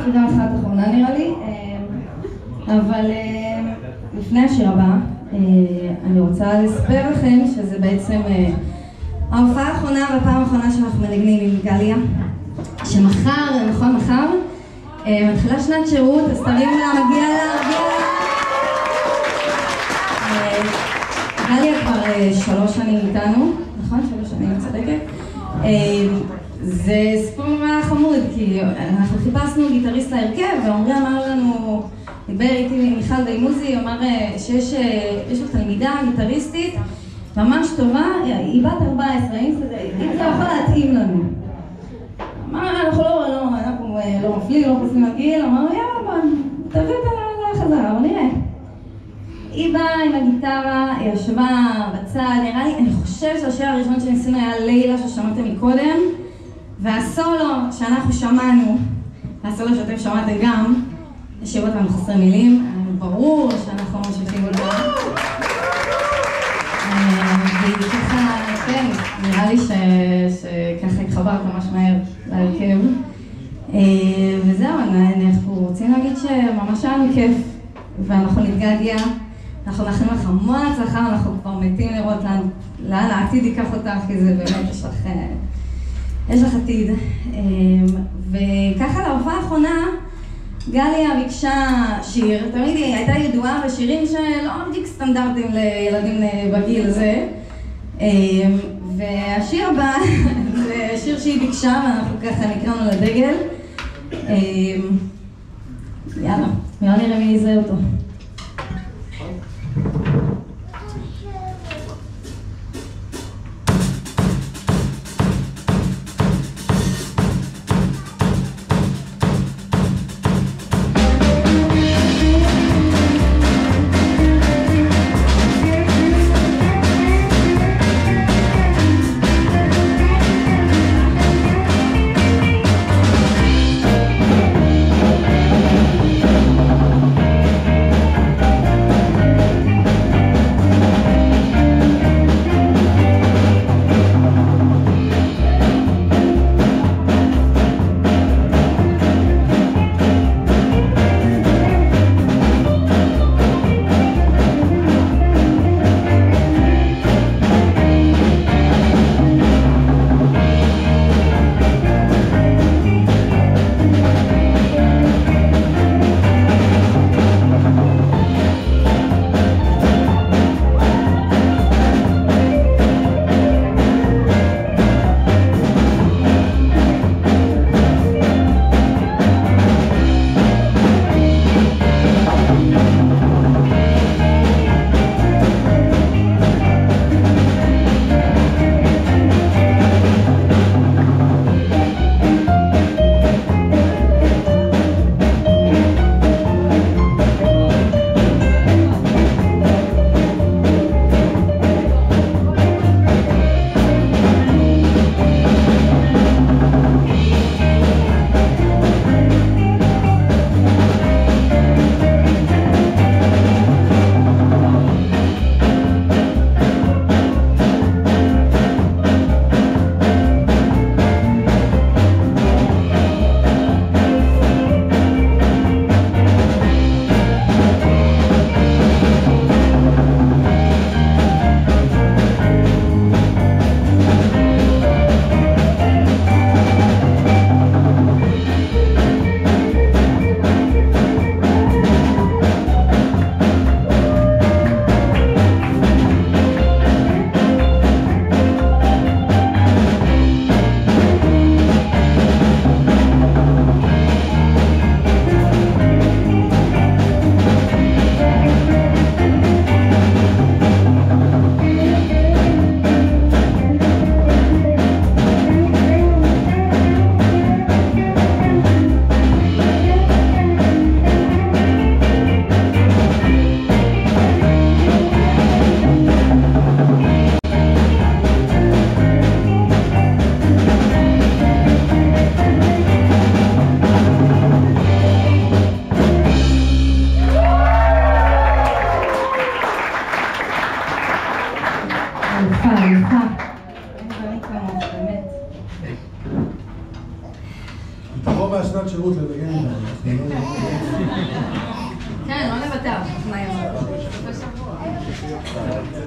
חידה אחת אחרונה נראה לי, אבל לפני השיר הבא, אני רוצה לספר לכם שזה בעצם ההופעה האחרונה והפעם האחרונה שאנחנו מנגנים עם גליה, שמחר, נכון מחר, מתחילה שנת שירות, אז תרימו לה, מגיע לה. גליה כבר 3 שנים איתנו, נכון? 3 שנים, צודקת. זה סיפור נורא חמוד, כי אנחנו חיפשנו גיטריסט להרכב, ועומרי אמר לנו, דיבר איתי מיכל דיימוזי, אמר שיש לו תלמידה גיטריסטית ממש טובה, היא בת 14, אם זה יכול להתאים לנו. אמר, אנחנו לא מפלים, לא חוסים הגיל, אמר, יאללה, תביא אותה לחזרה, אבל נראה. היא באה עם הגיטרה, היא ישבה בצד, נראה לי, אני חושבת שהשיר הראשון שניסינו היה לילה ששמעתם מקודם, והסולו שאנחנו שמענו, והסולו שאתם שמעתם גם, השאיר אותנו חסר מילים, ברור שאנחנו משתפים אותה. והיא ככה, כן, נראה לי שככה התחברת ממש מהר להרכב. וזהו, אנחנו רוצים להגיד שממש היה לנו כיף, ואנחנו נתגעגע. אנחנו מאחלים לך המון הצלחה, אנחנו כבר מתים לראות לאן העתיד ייקח אותך, כי זה באמת, יש לך עתיד. וככה להופעה האחרונה, גליה ביקשה שיר, תמיד היא הייתה ידועה בשירים שלא בדיוק סטנדרטים לילדים בגיל הזה. והשיר הבא זה שיר שהיא ביקשה, ואנחנו ככה נקראנו לדגל. יאללה, נראה נראה מי יזהה אותו. תבוא מהשנת שירות לדגן. כן, לא נוותר.